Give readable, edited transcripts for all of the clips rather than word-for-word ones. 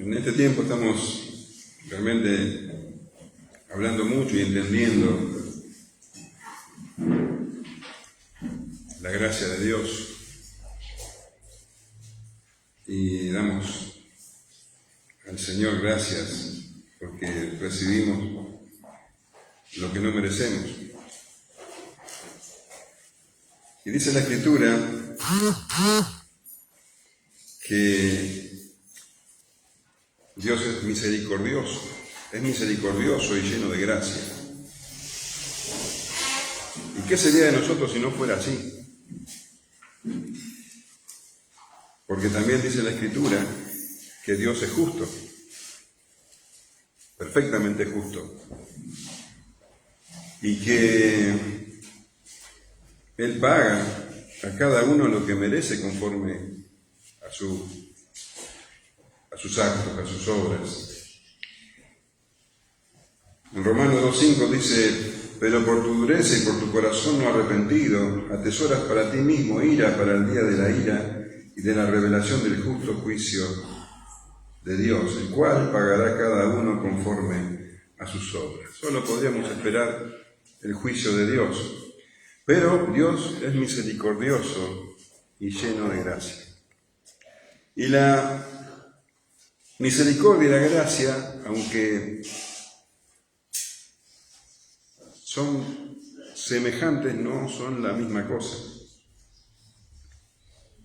En este tiempo estamos realmente hablando mucho y entendiendo la gracia de Dios y damos al Señor gracias porque recibimos lo que no merecemos. Y dice la Escritura que Dios es misericordioso y lleno de gracia. ¿Y qué sería de nosotros si no fuera así? Porque también dice la Escritura que Dios es justo, perfectamente justo, y que Él paga a cada uno lo que merece conforme a sus actos, a sus obras. En Romanos 2:5 dice: pero por tu dureza y por tu corazón no arrepentido, atesoras para ti mismo ira para el día de la ira y de la revelación del justo juicio de Dios, el cual pagará cada uno conforme a sus obras. Solo podríamos esperar el juicio de Dios, pero Dios es misericordioso y lleno de gracia. Y la misericordia y la gracia, aunque son semejantes, no son la misma cosa,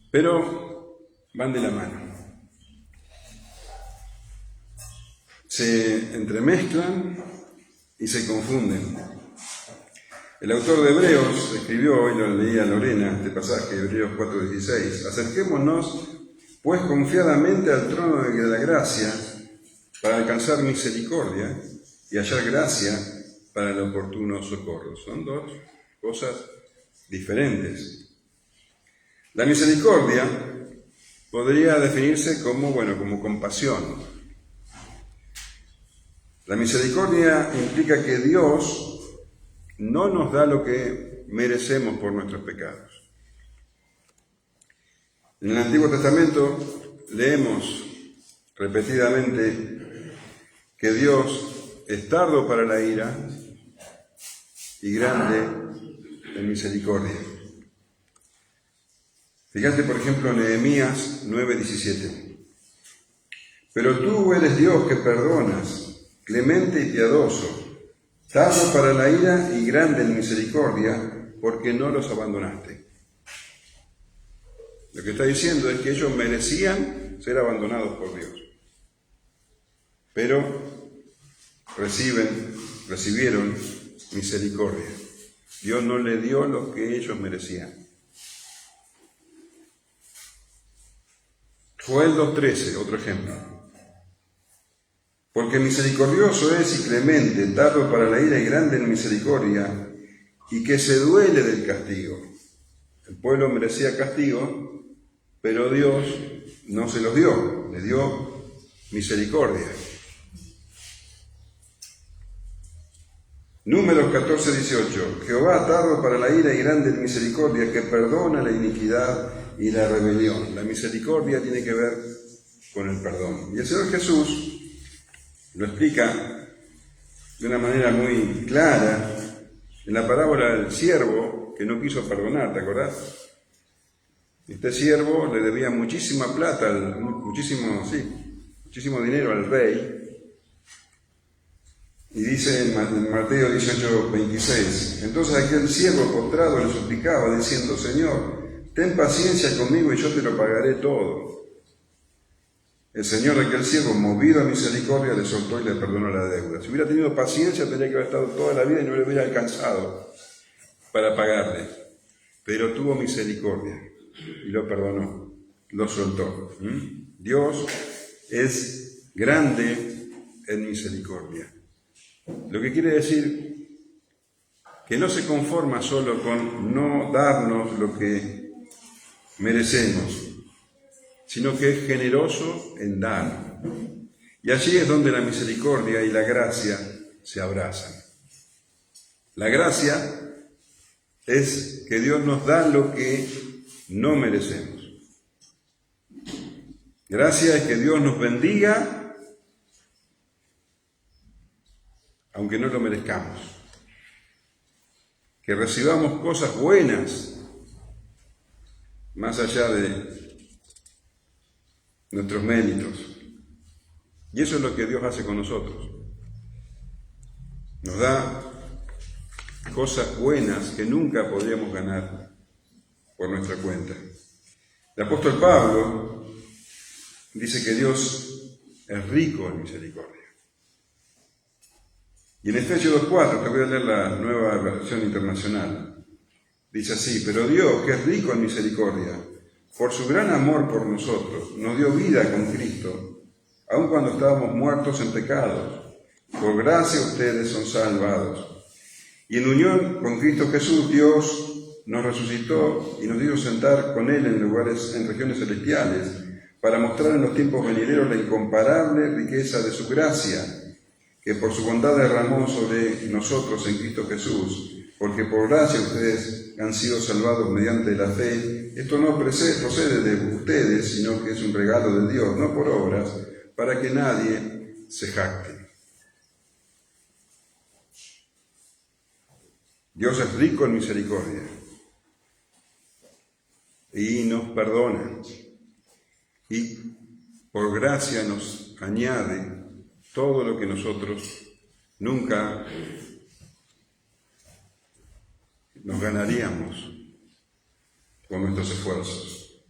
pero van de la mano. Se entremezclan y se confunden. El autor de Hebreos escribió, hoy lo leía Lorena, este pasaje, Hebreos 4:16: acerquémonos pues confiadamente al trono de la gracia para alcanzar misericordia y hallar gracia para el oportuno socorro. Son dos cosas diferentes. La misericordia podría definirse como compasión. La misericordia implica que Dios no nos da lo que merecemos por nuestros pecados. En el Antiguo Testamento leemos repetidamente que Dios es tardo para la ira y grande en misericordia. Fíjate, por ejemplo, en Nehemías 9:17. Pero tú eres Dios que perdonas, clemente y piadoso, tardo para la ira y grande en misericordia, porque no los abandonaste. Lo que está diciendo es que ellos merecían ser abandonados por Dios, pero recibieron misericordia. Dios no le dio lo que ellos merecían. Joel 2:13, otro ejemplo. Porque misericordioso es y clemente, tardo para la ira y grande en misericordia, y que se duele del castigo. El pueblo merecía castigo, pero Dios no se los dio, le dio misericordia. Números 14:18. Jehová tardo para la ira y grande en misericordia, que perdona la iniquidad y la rebelión. La misericordia tiene que ver con el perdón. Y el Señor Jesús lo explica de una manera muy clara en la parábola del siervo que no quiso perdonar, ¿te acordás? Este siervo le debía muchísima plata, muchísimo dinero al rey. Y dice en Mateo 18:26, entonces aquel siervo postrado le suplicaba, diciendo: Señor, ten paciencia conmigo y yo te lo pagaré todo. El señor de aquel siervo, movido a misericordia, le soltó y le perdonó la deuda. Si hubiera tenido paciencia, tendría que haber estado toda la vida y no le hubiera alcanzado para pagarle. Pero tuvo misericordia y lo perdonó, lo soltó. Dios es grande en misericordia. Lo que quiere decir que no se conforma solo con no darnos lo que merecemos, sino que es generoso en dar. Y allí es donde la misericordia y la gracia se abrazan. La gracia es que Dios nos da lo que no merecemos. Gracia es que Dios nos bendiga aunque no lo merezcamos. Que recibamos cosas buenas, más allá de nuestros méritos. Y eso es lo que Dios hace con nosotros. Nos da cosas buenas que nunca podríamos ganar por nuestra cuenta. El apóstol Pablo dice que Dios es rico en misericordia. Y en Efesios 2:4, te voy a leer la nueva versión internacional, dice así: pero Dios, que es rico en misericordia, por su gran amor por nosotros, nos dio vida con Cristo, aun cuando estábamos muertos en pecados. Por gracia ustedes son salvados. Y en unión con Cristo Jesús, Dios nos resucitó y nos hizo sentar con Él en regiones celestiales, para mostrar en los tiempos venideros la incomparable riqueza de su gracia, que por su bondad derramó sobre nosotros en Cristo Jesús. Porque por gracia ustedes han sido salvados mediante la fe. Esto no procede de ustedes, sino que es un regalo de Dios, no por obras, para que nadie se jacte. Dios es rico en misericordia y nos perdona, y por gracia nos añade todo lo que nosotros nunca nos ganaríamos con nuestros esfuerzos.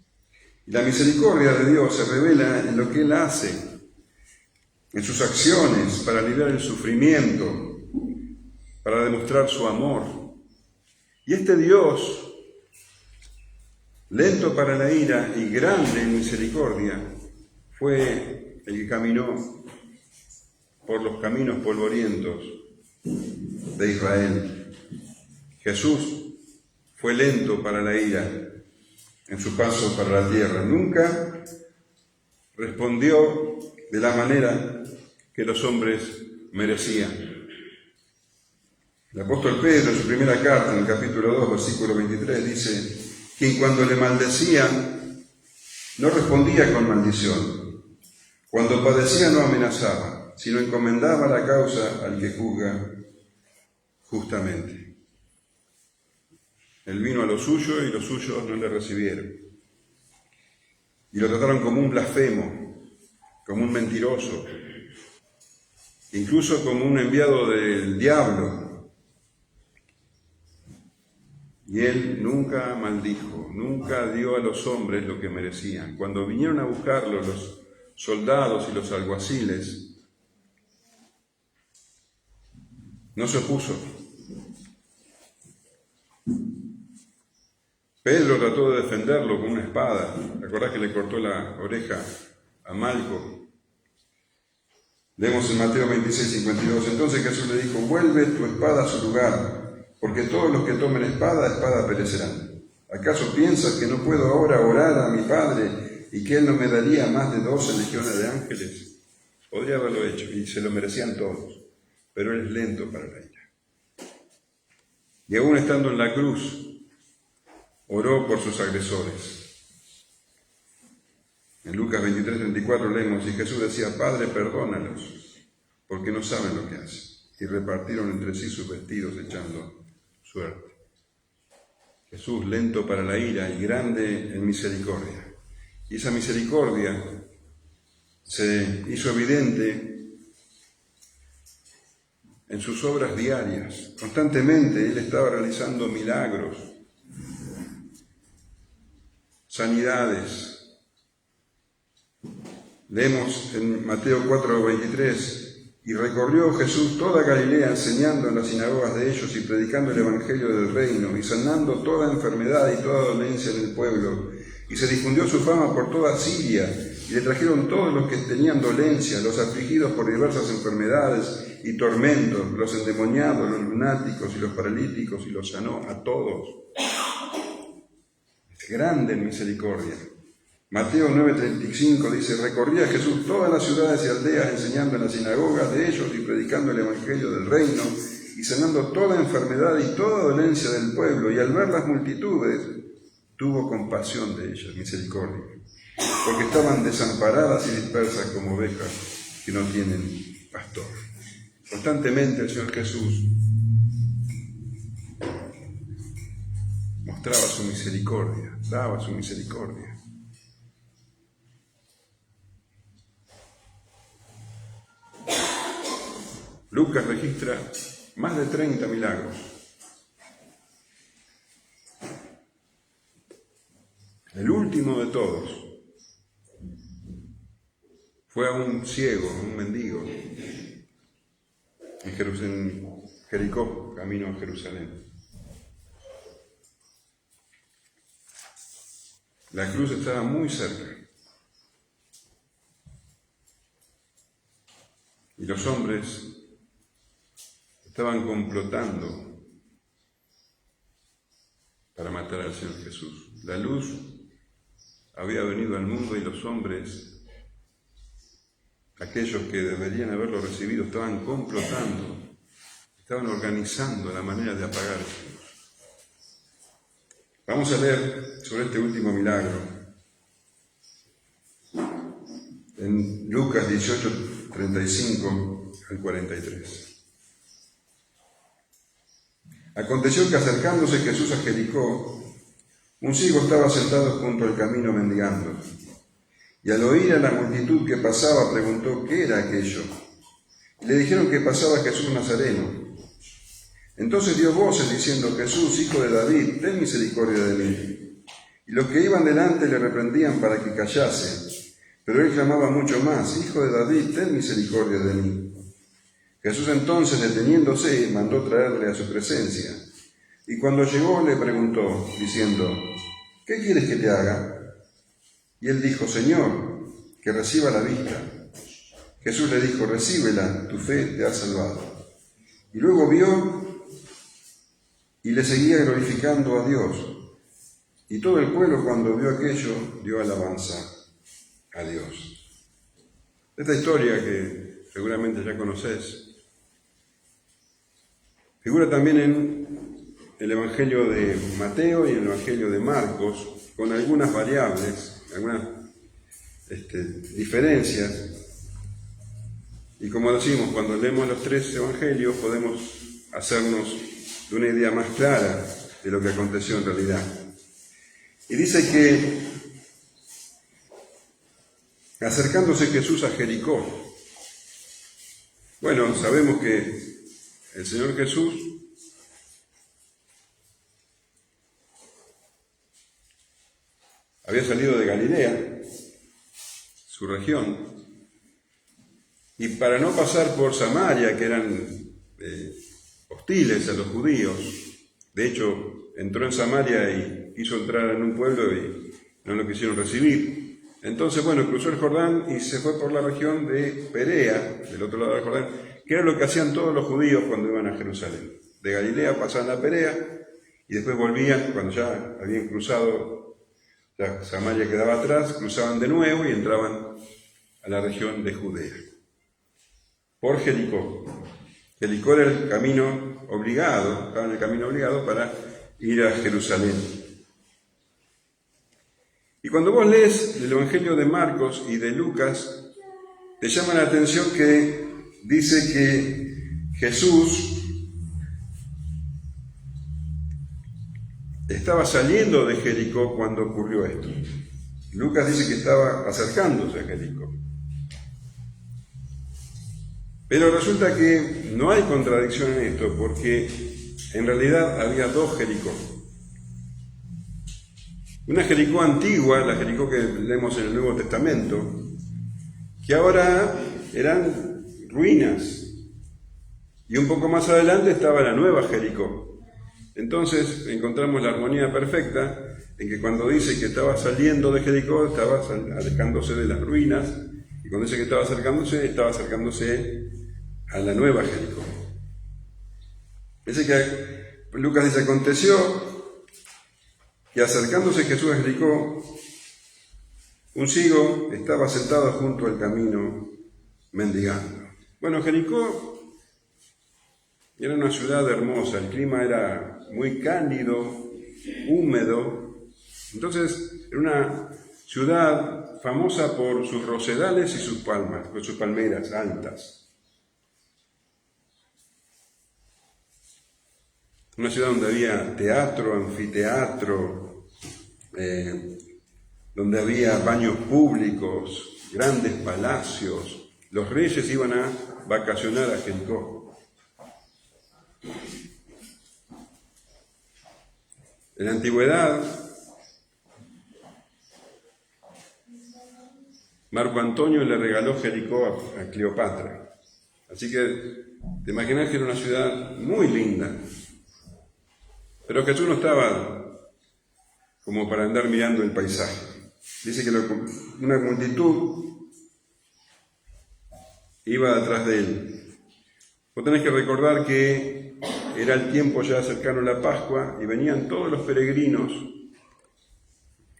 Y la misericordia de Dios se revela en lo que Él hace, en sus acciones para aliviar el sufrimiento, para demostrar su amor. Y este Dios, lento para la ira y grande en misericordia, fue el que caminó por los caminos polvorientos de Israel. Jesús fue lento para la ira en su paso para la tierra. Nunca respondió de la manera que los hombres merecían. El apóstol Pedro, en su primera carta, en el capítulo 2, versículo 23, dice: quien cuando le maldecían no respondía con maldición, cuando padecía no amenazaba, sino encomendaba la causa al que juzga justamente. Él vino a lo suyo y los suyos no le recibieron. Y lo trataron como un blasfemo, como un mentiroso, incluso como un enviado del diablo. Y él nunca maldijo, nunca dio a los hombres lo que merecían. Cuando vinieron a buscarlo los soldados y los alguaciles, no se opuso. Pedro trató de defenderlo con una espada. ¿Te acordás que le cortó la oreja a Malco? Leemos en Mateo 26:52. Entonces Jesús le dijo: vuelve tu espada a su lugar, porque todos los que tomen espada perecerán. ¿Acaso piensas que no puedo ahora orar a mi Padre y que Él no me daría más de 12 legiones de ángeles? Podría haberlo hecho y se lo merecían todos, pero Él es lento para la ira. Y aún estando en la cruz, oró por sus agresores. En Lucas 23:34 leemos: y Jesús decía: Padre, perdónalos, porque no saben lo que hacen. Y repartieron entre sí sus vestidos echando suerte. Jesús, lento para la ira y grande en misericordia. Y esa misericordia se hizo evidente en sus obras diarias. Constantemente Él estaba realizando milagros, sanidades. Leemos en Mateo 4:23: y recorrió Jesús toda Galilea, enseñando en las sinagogas de ellos y predicando el evangelio del reino y sanando toda enfermedad y toda dolencia en el pueblo. Y se difundió su fama por toda Siria, y le trajeron todos los que tenían dolencia, los afligidos por diversas enfermedades y tormentos, los endemoniados, los lunáticos y los paralíticos, y los sanó a todos. Es grande en misericordia. Mateo 9:35 dice: recorría Jesús todas las ciudades y aldeas, enseñando en las sinagogas de ellos y predicando el evangelio del reino y sanando toda enfermedad y toda dolencia del pueblo. Y al ver las multitudes, tuvo compasión de ellas, misericordia, porque estaban desamparadas y dispersas como ovejas que no tienen pastor. Constantemente el Señor Jesús mostraba su misericordia, daba su misericordia. Lucas registra más de 30 milagros. El último de todos fue a un ciego, a un mendigo, en Jericó, camino a Jerusalén. La cruz estaba muy cerca. Y los hombres estaban complotando para matar al Señor Jesús. La luz había venido al mundo y los hombres, aquellos que deberían haberlo recibido, estaban complotando, estaban organizando la manera de apagar esa luz. Vamos a leer sobre este último milagro en Lucas 18, 35 al 43. Aconteció que acercándose Jesús a Jericó, un ciego estaba sentado junto al camino mendigando. Y al oír a la multitud que pasaba, preguntó qué era aquello. Y le dijeron que pasaba Jesús Nazareno. Entonces dio voces diciendo: Jesús, hijo de David, ten misericordia de mí. Y los que iban delante le reprendían para que callase. Pero él clamaba mucho más: Hijo de David, ten misericordia de mí. Jesús entonces, deteniéndose, mandó traerle a su presencia. Y cuando llegó le preguntó, diciendo: ¿qué quieres que te haga? Y él dijo: Señor, que reciba la vista. Jesús le dijo: recíbela, tu fe te ha salvado. Y luego vio y le seguía glorificando a Dios. Y todo el pueblo, cuando vio aquello, dio alabanza a Dios. Esta historia, que seguramente ya conocés, figura también en el Evangelio de Mateo y en el Evangelio de Marcos, con algunas variables, algunas diferencias. Y como decimos, cuando leemos los tres evangelios podemos hacernos de una idea más clara de lo que aconteció en realidad. Y dice que acercándose Jesús a Jericó, bueno, sabemos que el Señor Jesús había salido de Galilea, su región, y para no pasar por Samaria, que eran hostiles a los judíos, de hecho entró en Samaria y quiso entrar en un pueblo y no lo quisieron recibir. Entonces, bueno, cruzó el Jordán y se fue por la región de Perea, del otro lado del Jordán, que era lo que hacían todos los judíos cuando iban a Jerusalén. De Galilea pasaban a Perea y después volvían, cuando ya habían cruzado, ya Samaria quedaba atrás, cruzaban de nuevo y entraban a la región de Judea. Por Jericó. Jericó era el camino obligado, estaba en el camino obligado para ir a Jerusalén. Y cuando vos lees el Evangelio de Marcos y de Lucas, te llama la atención que dice que Jesús estaba saliendo de Jericó cuando ocurrió esto. Lucas dice que estaba acercándose a Jericó. Pero resulta que no hay contradicción en esto, porque en realidad había dos Jericó. Una Jericó antigua, la Jericó que leemos en el Nuevo Testamento, que ahora eran ruinas. Y un poco más adelante estaba la nueva Jericó. Entonces encontramos la armonía perfecta en que cuando dice que estaba saliendo de Jericó, estaba alejándose de las ruinas, y cuando dice que estaba acercándose a la nueva Jericó. Dice que Lucas dice: aconteció que acercándose Jesús a Jericó, un ciego estaba sentado junto al camino mendigando. Bueno, Jericó era una ciudad hermosa, el clima era muy cálido, húmedo. Entonces era una ciudad famosa por sus rosedales y sus palmas, por sus palmeras altas. una ciudad donde había teatro, anfiteatro, donde había baños públicos, grandes palacios. Los reyes iban a vacacionar a Jericó. En la antigüedad, Marco Antonio le regaló Jericó a Cleopatra. Así que te imaginas que era una ciudad muy linda. Pero Jesús no estaba como para andar mirando el paisaje. Dice que una multitud iba detrás de él. Vos tenés que recordar que era el tiempo ya cercano a la Pascua y venían todos los peregrinos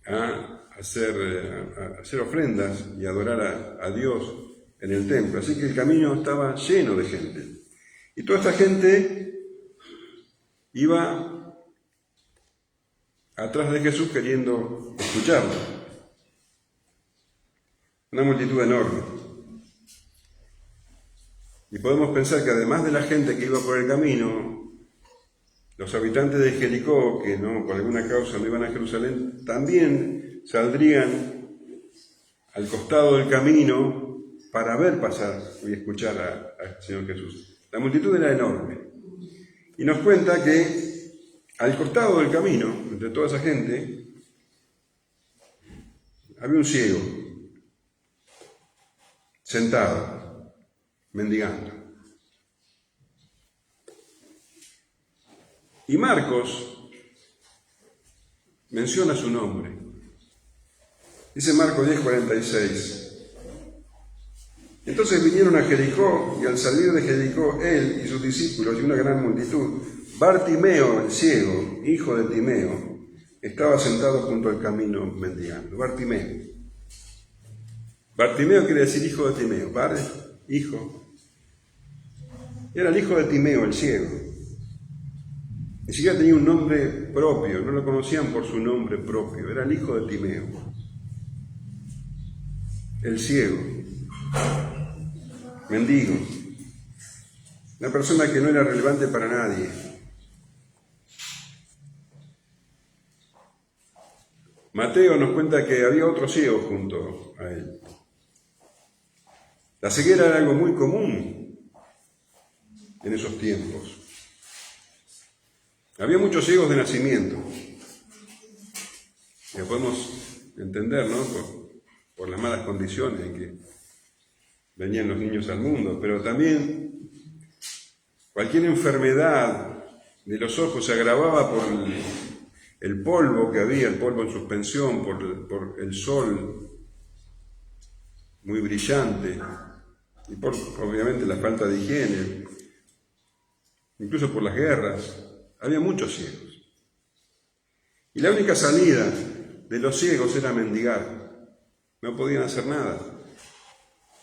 a hacer ofrendas y adorar a Dios en el templo. Así que el camino estaba lleno de gente. Y toda esta gente iba atrás de Jesús queriendo escucharlo. Una multitud enorme. Y podemos pensar que además de la gente que iba por el camino, los habitantes de Jericó, que no por alguna causa no iban a Jerusalén, también saldrían al costado del camino para ver pasar y escuchar al Señor Jesús. La multitud era enorme. Y nos cuenta que al costado del camino, entre toda esa gente, había un ciego, sentado, mendigando. Y Marcos menciona su nombre. Dice Marcos 10:46. Entonces vinieron a Jericó, y al salir de Jericó, él y sus discípulos y una gran multitud, Bartimeo, el ciego, hijo de Timeo, estaba sentado junto al camino mendigando. Bartimeo. Bartimeo quiere decir hijo de Timeo. Padre, hijo. Era el hijo de Timeo, el ciego. Ni siquiera tenía un nombre propio, no lo conocían por su nombre propio. Era el hijo de Timeo. El ciego. Mendigo. Una persona que no era relevante para nadie. Mateo nos cuenta que había otro ciego junto a él. La ceguera era algo muy común en esos tiempos. Había muchos ciegos de nacimiento. Que podemos entender, ¿no? Por las malas condiciones en que venían los niños al mundo, pero también cualquier enfermedad de los ojos se agravaba por el polvo que había, el polvo en suspensión, por el sol muy brillante y por, obviamente, la falta de higiene, incluso por las guerras. Había muchos ciegos. Y la única salida de los ciegos era mendigar. No podían hacer nada.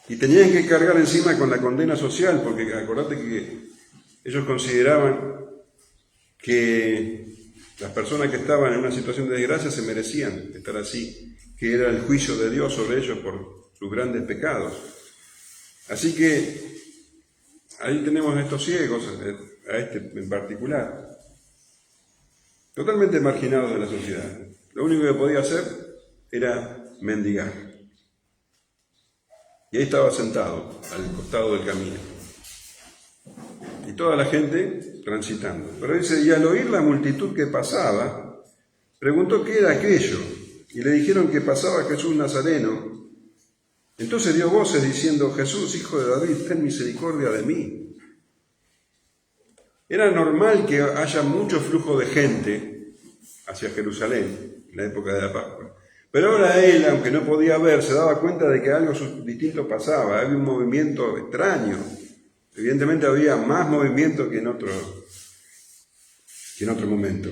Y tenían que cargar encima con la condena social, porque acordate que ellos consideraban que las personas que estaban en una situación de desgracia se merecían estar así, que era el juicio de Dios sobre ellos por sus grandes pecados. Así que ahí tenemos a estos ciegos, a este en particular, totalmente marginados de la sociedad. Lo único que podía hacer era mendigar. Y ahí estaba sentado, al costado del camino. Y toda la gente transitando. Pero dice, y al oír la multitud que pasaba, preguntó qué era aquello. Y le dijeron que pasaba Jesús Nazareno. Entonces dio voces diciendo, Jesús, hijo de David, ten misericordia de mí. Era normal que haya mucho flujo de gente hacia Jerusalén en la época de la Pascua. Pero ahora él, aunque no podía ver, se daba cuenta de que algo distinto pasaba. Había un movimiento extraño. Evidentemente había más movimiento que en otro momento.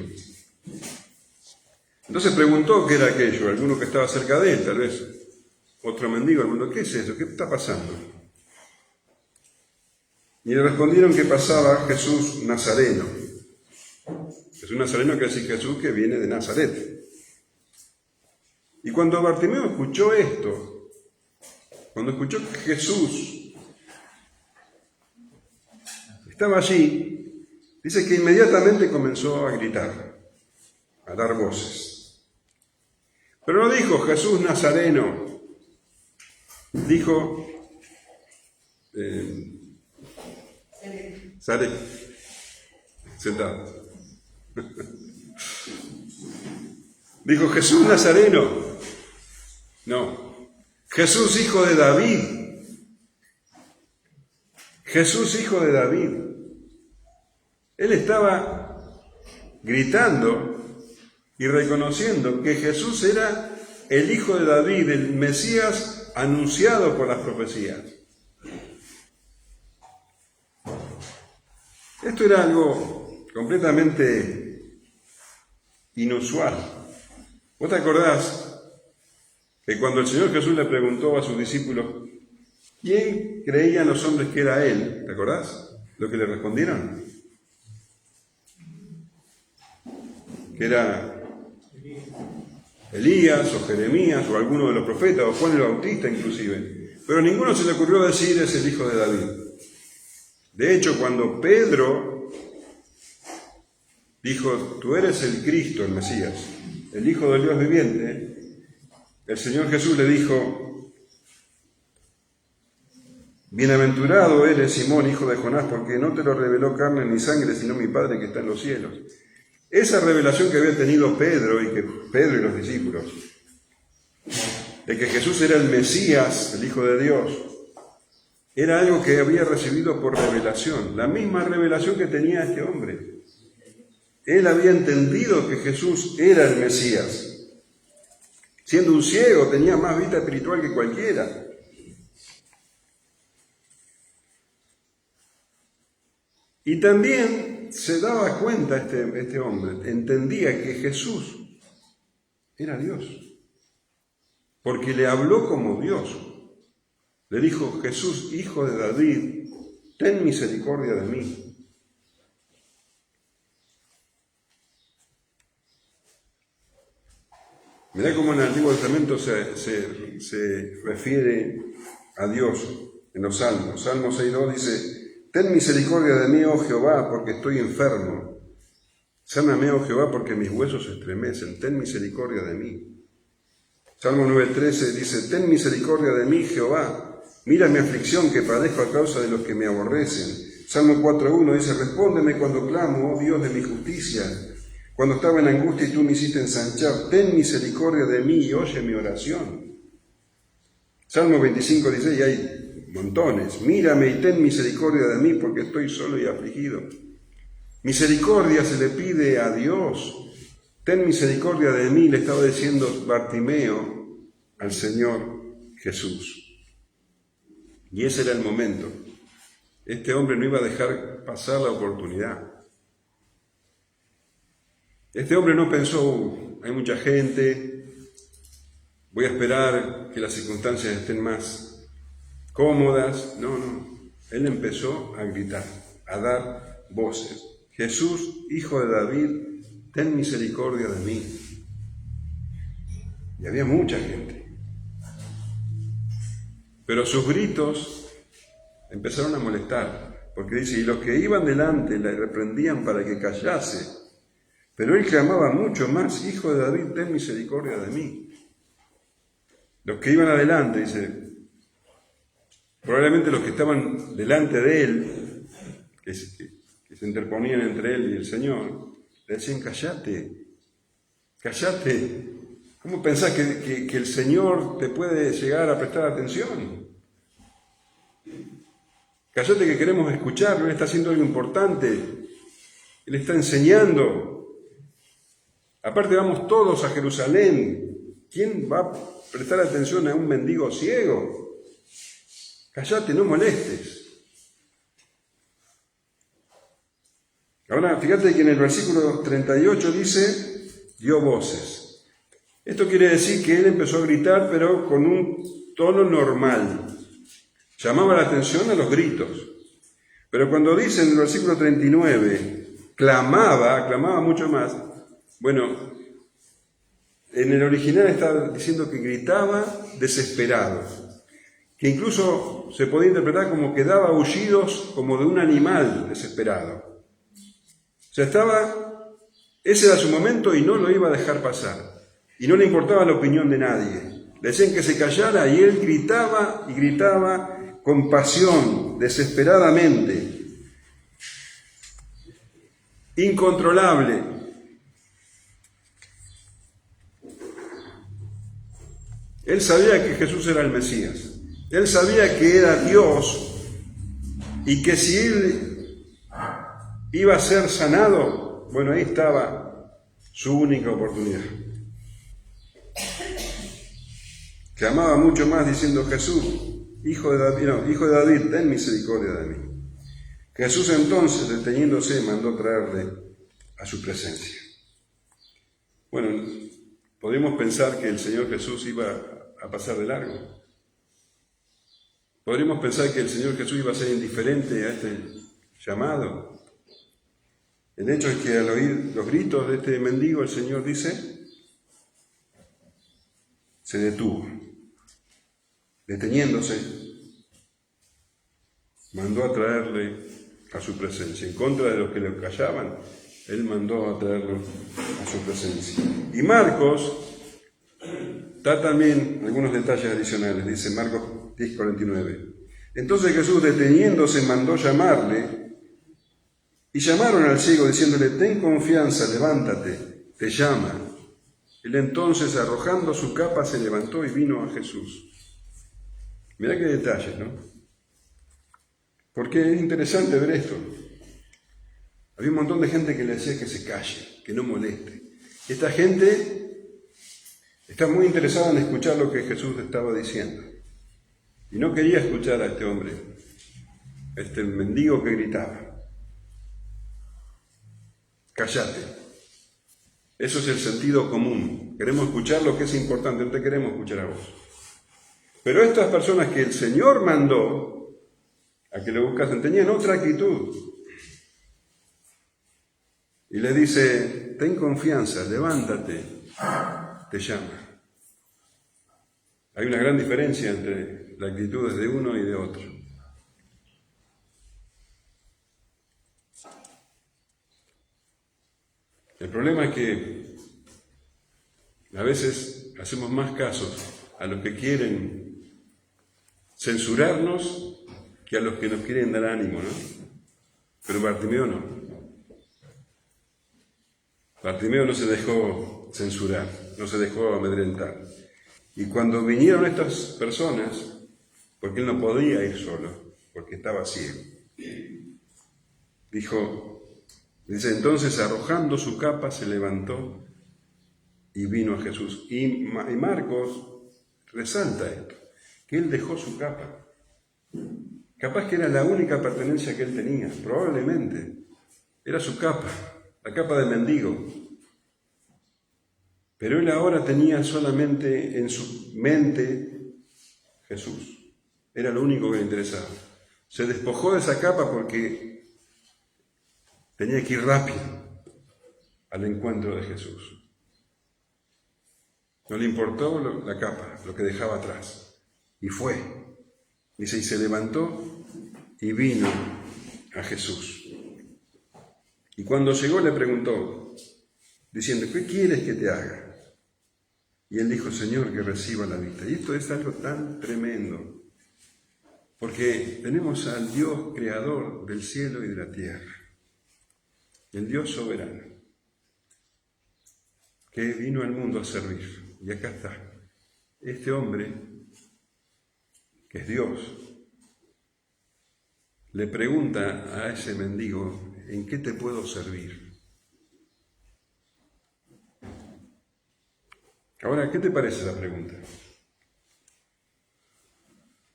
Entonces preguntó qué era aquello. Alguno que estaba cerca de él, tal vez otro mendigo, preguntó, ¿qué es eso? ¿Qué está pasando? Y le respondieron que pasaba Jesús Nazareno. Jesús Nazareno quiere decir Jesús que viene de Nazaret. Y cuando Bartimeo escuchó esto, cuando escuchó que Jesús estaba allí, Dice que inmediatamente comenzó a gritar, a dar voces. Pero no dijo Jesús Nazareno, dijo sale sentado. Dijo Jesús Nazareno. No, Jesús hijo de David. Jesús hijo de David. Él estaba gritando y reconociendo que Jesús era el hijo de David, el Mesías anunciado por las profecías. Esto era algo completamente inusual. ¿Vos te acordás que cuando el Señor Jesús le preguntó a sus discípulos quién creían los hombres que era Él? ¿Te acordás lo que le respondieron? Que era Elías o Jeremías o alguno de los profetas o Juan el Bautista inclusive. Pero a ninguno se le ocurrió decir es el hijo de David. De hecho, cuando Pedro dijo, tú eres el Cristo, el Mesías, el Hijo del Dios viviente, el Señor Jesús le dijo, bienaventurado eres, Simón, hijo de Jonás, porque no te lo reveló carne ni sangre, sino mi Padre que está en los cielos. Esa revelación que había tenido Pedro y los discípulos, de que Jesús era el Mesías, el Hijo de Dios, era algo que había recibido por revelación, la misma revelación que tenía este hombre. Él había entendido que Jesús era el Mesías. Siendo un ciego, tenía más vista espiritual que cualquiera. Y también se daba cuenta este hombre, entendía que Jesús era Dios, porque le habló como Dios. Le dijo, Jesús, hijo de David, ten misericordia de mí. Mirá cómo en el Antiguo Testamento se refiere a Dios en los Salmos. Salmo 6.2 dice, ten misericordia de mí, oh Jehová, porque estoy enfermo. Sáname, oh Jehová, porque mis huesos se estremecen. Ten misericordia de mí. Salmo 9.13 dice, ten misericordia de mí, Jehová. Mira mi aflicción que padezco a causa de los que me aborrecen. Salmo 4.1 dice, respóndeme cuando clamo, oh Dios de mi justicia. Cuando estaba en angustia y tú me hiciste ensanchar, ten misericordia de mí y oye mi oración. Salmo 25.16, y hay montones. Mírame y ten misericordia de mí porque estoy solo y afligido. Misericordia se le pide a Dios. Ten misericordia de mí, le estaba diciendo Bartimeo al Señor Jesús. Y ese era el momento. Este hombre no iba a dejar pasar la oportunidad. Este hombre no pensó, hay mucha gente, voy a esperar que las circunstancias estén más cómodas. No. Él empezó a gritar, a dar voces. Jesús, hijo de David, ten misericordia de mí. Y había mucha gente. Pero sus gritos empezaron a molestar, porque dice, y los que iban delante le reprendían para que callase. Pero él clamaba mucho más, hijo de David, ten misericordia de mí. Los que iban adelante, dice, probablemente los que estaban delante de él, que se interponían entre él y el Señor, le decían, cállate. ¿Cómo pensás que el Señor te puede llegar a prestar atención? Cállate que queremos escucharlo, Él está haciendo algo importante, Él está enseñando. Aparte vamos todos a Jerusalén. ¿Quién va a prestar atención a un mendigo ciego? Cállate, no molestes. Ahora, fíjate que en el versículo 38 dice, dio voces. Esto quiere decir que él empezó a gritar, pero con un tono normal. Llamaba la atención a los gritos. Pero cuando dice en el versículo 39, clamaba mucho más. Bueno, en el original está diciendo que gritaba desesperado, que incluso se podía interpretar como que daba aullidos como de un animal desesperado. sea, ese era su momento y no lo iba a dejar pasar. Y no le importaba la opinión de nadie. Le decían que se callara y él gritaba y gritaba con pasión, desesperadamente, incontrolable. Él sabía que Jesús era el Mesías. Él sabía que era Dios y que si él iba a ser sanado, bueno, ahí estaba su única oportunidad. Clamaba mucho más diciendo: Jesús, hijo de David, ten misericordia de mí. Jesús entonces, deteniéndose, mandó traerle a su presencia. Bueno, podemos pensar que el Señor Jesús iba a pasar de largo. Podríamos pensar que el Señor Jesús iba a ser indiferente a este llamado. El hecho es que al oír los gritos de este mendigo, el Señor dice, se detuvo. Deteniéndose, mandó a traerle a su presencia. En contra de los que le callaban, Él mandó a traerlo a su presencia. Y Marcos da también algunos detalles adicionales. Dice Marcos 10:49. Entonces Jesús, deteniéndose, mandó llamarle, y llamaron al ciego diciéndole: ten confianza, levántate, te llama. Él entonces, arrojando su capa, se levantó y vino a Jesús. Mirá qué detalle, ¿no? Porque es interesante ver esto. Había un montón de gente que le decía que se calle, que no moleste. Esta gente está muy interesada en escuchar lo que Jesús estaba diciendo. Y no quería escuchar a este hombre, este mendigo que gritaba: cállate. Eso es el sentido común. Queremos escuchar lo que es importante, no te queremos escuchar a vos. Pero estas personas que el Señor mandó a que lo buscasen tenían otra actitud. Y le dice: ten confianza, levántate, te llama. Hay una gran diferencia entre las actitudes de uno y de otro. El problema es que a veces hacemos más casos a los que quieren censurarnos que a los que nos quieren dar ánimo, ¿no? Pero Bartimeo no. Bartimeo no se dejó censurar, no se dejó amedrentar. Y cuando vinieron estas personas, porque él no podía ir solo, porque estaba ciego, dice, entonces arrojando su capa se levantó y vino a Jesús. Y Marcos resalta esto, que él dejó su capa. Capaz que era la única pertenencia que él tenía, probablemente. Era su capa, la capa del mendigo. Pero él ahora tenía solamente en su mente Jesús. Era lo único que le interesaba. Se despojó de esa capa porque tenía que ir rápido al encuentro de Jesús. No le importó la capa, lo que dejaba atrás. Y fue. Dice, y se levantó y vino a Jesús. Y cuando llegó le preguntó, diciendo, ¿qué quieres que te haga? Y él dijo, Señor, que reciba la vista. Y esto es algo tan tremendo, porque tenemos al Dios creador del cielo y de la tierra, el Dios soberano, que vino al mundo a servir. Y acá está, este hombre, que es Dios, le pregunta a ese mendigo, ¿en qué te puedo servir? Ahora, ¿qué te parece la pregunta?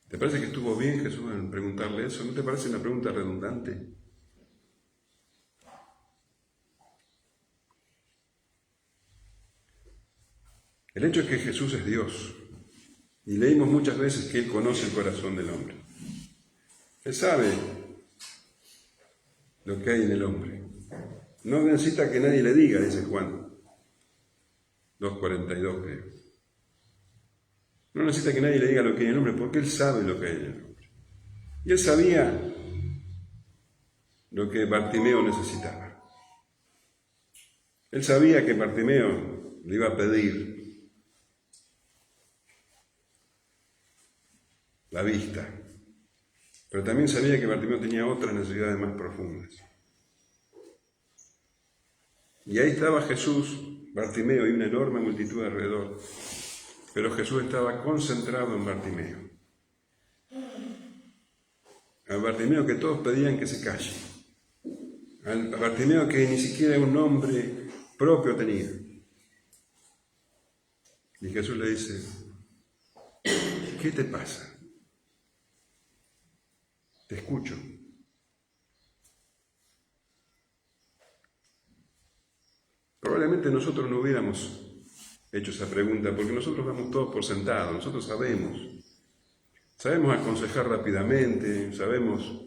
¿Te parece que estuvo bien Jesús en preguntarle eso? ¿No te parece una pregunta redundante? El hecho es que Jesús es Dios, y leímos muchas veces que Él conoce el corazón del hombre. Él sabe lo que hay en el hombre. No necesita que nadie le diga, dice Juan 2:42, creo. No necesita que nadie le diga lo que hay en el hombre, porque Él sabe lo que hay en el hombre. Y Él sabía lo que Bartimeo necesitaba. Él sabía que Bartimeo le iba a pedir la vista, pero también sabía que Bartimeo tenía otras necesidades más profundas. Y ahí estaba Jesús, Bartimeo y una enorme multitud alrededor, pero Jesús estaba concentrado en Bartimeo. Al Bartimeo que todos pedían que se calle, al Bartimeo que ni siquiera un nombre propio tenía. Y Jesús le dice: ¿qué te pasa? Te escucho. Probablemente nosotros no hubiéramos hecho esa pregunta, porque nosotros damos todo por sentado, nosotros sabemos aconsejar rápidamente, sabemos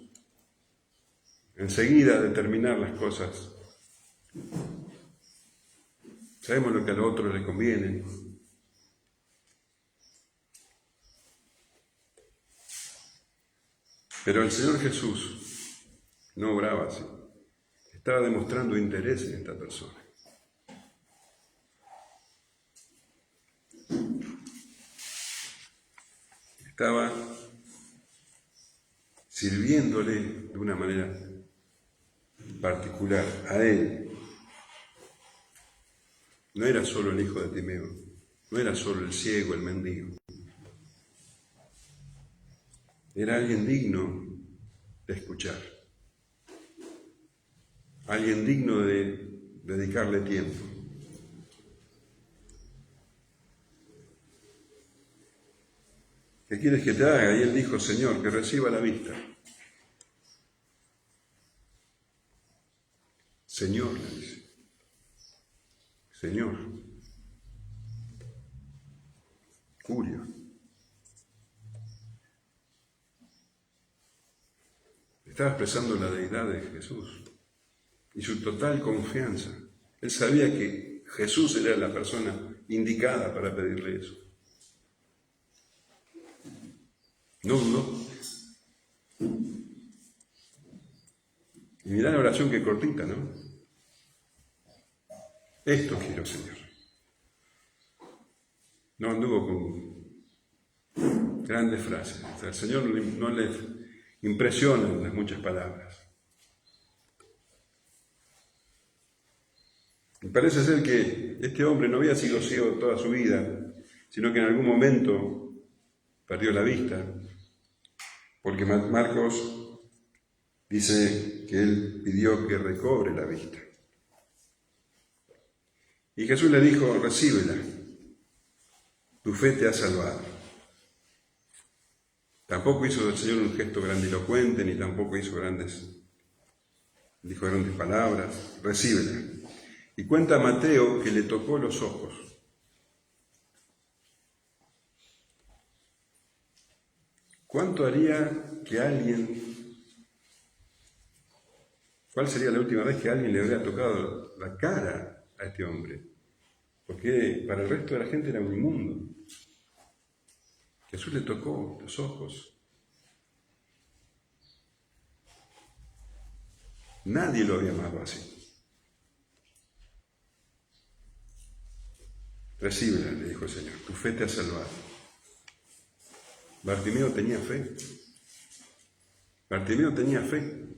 enseguida determinar las cosas, sabemos lo que al otro le conviene. Pero el Señor Jesús no obraba así, estaba demostrando interés en esta persona. Estaba sirviéndole de una manera particular a él. No era solo el hijo de Timeo, no era solo el ciego, el mendigo. Era alguien digno de escuchar, alguien digno de dedicarle tiempo. ¿Qué quieres que te haga? Y él dijo: Señor, que reciba la vista. Señor, le dice. Señor. Curio. Estaba expresando la deidad de Jesús y su total confianza. Él sabía que Jesús era la persona indicada para pedirle eso. No dudó. Y mirá la oración que cortita, ¿no? Esto quiero, Señor. No anduvo con grandes frases. O sea, al Señor no le impresionan las muchas palabras. Y parece ser que este hombre no había sido ciego toda su vida, sino que en algún momento perdió la vista, porque Marcos dice que él pidió que recobre la vista. Y Jesús le dijo: recíbela, tu fe te ha salvado. Tampoco hizo el Señor un gesto grandilocuente, ni tampoco dijo grandes palabras. Recíbela. Y cuenta Mateo que le tocó los ojos. ¿Cuánto haría que cuál sería la última vez que alguien le hubiera tocado la cara a este hombre? Porque para el resto de la gente era un inmundo. Jesús le tocó los ojos. Nadie lo había amado así. Recíbela, le dijo el Señor, tu fe te ha salvado. Bartimeo tenía fe. Bartimeo tenía fe.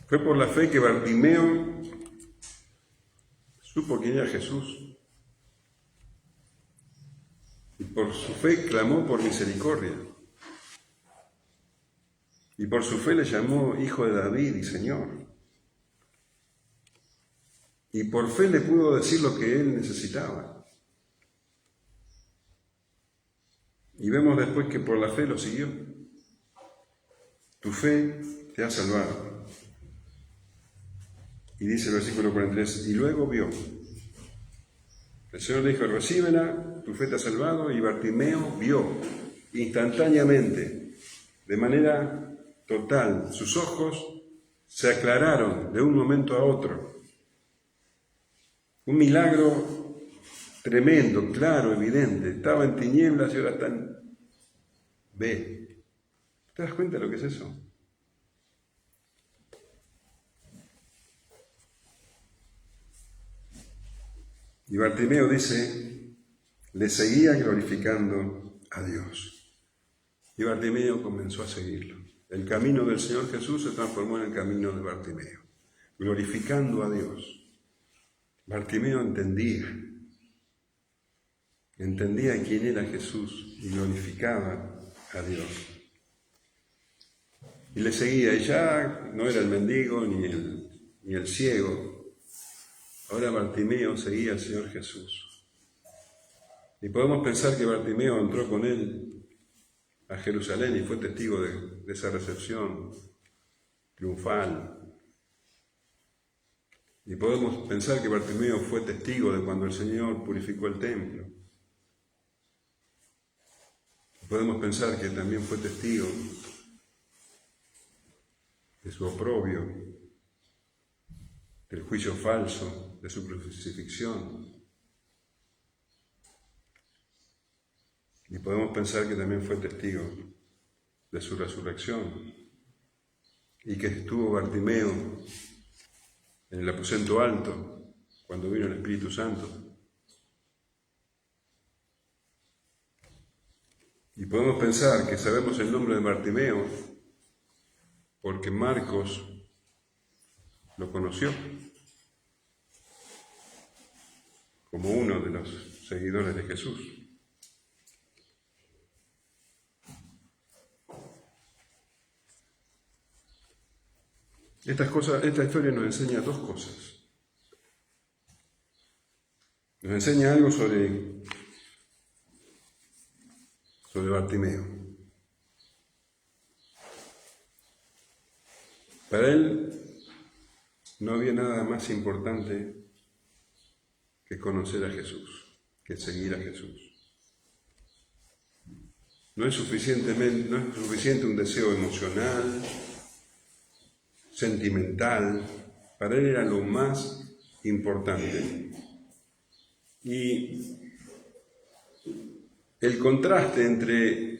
Fue por la fe que Bartimeo supo quién era Jesús. Y por su fe clamó por misericordia. Y por su fe le llamó Hijo de David y Señor. Y por fe le pudo decir lo que él necesitaba. Y vemos después que por la fe lo siguió. Tu fe te ha salvado. Y dice el versículo 43, y luego vio. El Señor le dijo: recíbela, tu fe te ha salvado. Y Bartimeo vio instantáneamente, de manera total. Sus ojos se aclararon de un momento a otro. Un milagro tremendo, claro, evidente. Estaba en tinieblas y ahora ve. ¿Te das cuenta de lo que es eso? Y Bartimeo dice, le seguía glorificando a Dios. Y Bartimeo comenzó a seguirlo. El camino del Señor Jesús se transformó en el camino de Bartimeo, glorificando a Dios. Bartimeo entendía quién era Jesús y glorificaba a Dios. Y le seguía, y ya no era el mendigo ni el ciego. Ahora Bartimeo seguía al Señor Jesús. Y podemos pensar que Bartimeo entró con él a Jerusalén y fue testigo de esa recepción triunfal. Y podemos pensar que Bartimeo fue testigo de cuando el Señor purificó el templo. Podemos pensar que también fue testigo de su oprobio, del juicio falso, de su crucifixión. Y podemos pensar que también fue testigo de su resurrección y que estuvo Bartimeo en el aposento alto cuando vino el Espíritu Santo. Y podemos pensar que sabemos el nombre de Bartimeo porque Marcos lo conoció como uno de los seguidores de Jesús. Esta historia nos enseña dos cosas. Nos enseña algo sobre Bartimeo. Para él no había nada más importante que conocer a Jesús, que seguir a Jesús. No es suficiente un deseo emocional, sentimental. Para él era lo más importante. Y el contraste entre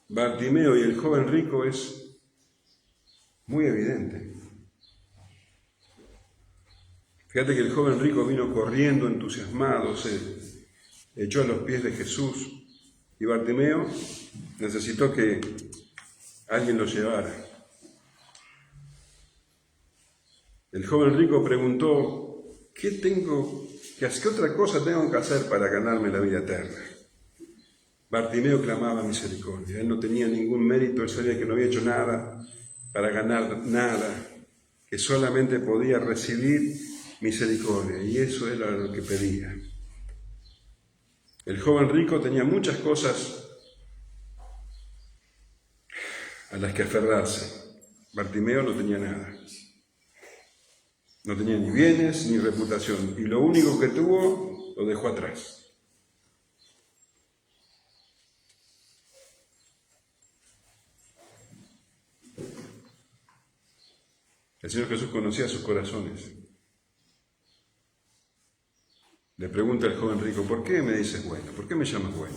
Bartimeo y el joven rico es muy evidente. Fíjate que el joven rico vino corriendo, entusiasmado, se echó a los pies de Jesús, y Bartimeo necesitó que alguien lo llevara. El joven rico preguntó, ¿qué otra cosa tengo que hacer para ganarme la vida eterna? Bartimeo clamaba misericordia. Él no tenía ningún mérito, él sabía que no había hecho nada para ganar nada, que solamente podía recibir misericordia, y eso era lo que pedía. El joven rico tenía muchas cosas a las que aferrarse. Bartimeo no tenía nada. No tenía ni bienes ni reputación, y lo único que tuvo lo dejó atrás. El Señor Jesús conocía sus corazones. Le pregunta al joven rico, ¿por qué me dices bueno? ¿Por qué me llamas bueno?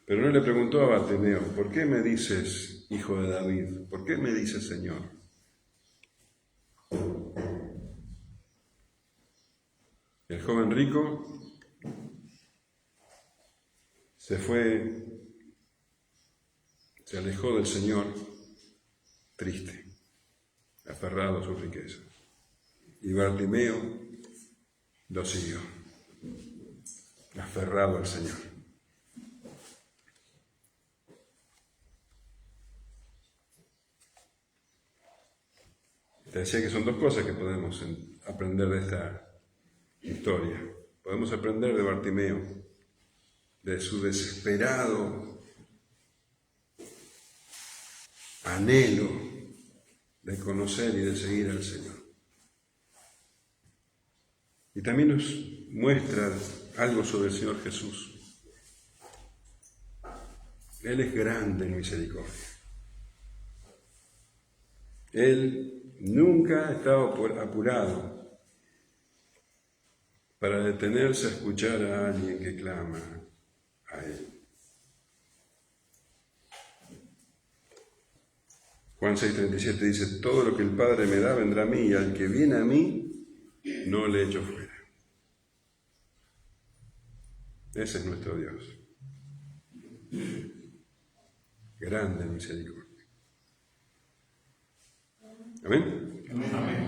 Pero no le preguntó a Bartimeo, ¿por qué me dices hijo de David? ¿Por qué me dices Señor? El joven rico se alejó del Señor triste, aferrado a sus riquezas. Y Bartimeo lo siguió, aferrado al Señor. Te decía que son dos cosas que podemos aprender de esta historia. Podemos aprender de Bartimeo, de su desesperado anhelo de conocer y de seguir al Señor. Y también nos muestra algo sobre el Señor Jesús. Él es grande en misericordia. Él nunca ha estado apurado para detenerse a escuchar a alguien que clama a Él. Juan 6:37 dice, todo lo que el Padre me da vendrá a mí, y al que viene a mí, no le echo fuera. Ese es nuestro Dios. Grande misericordia. ¿Amén? Amén.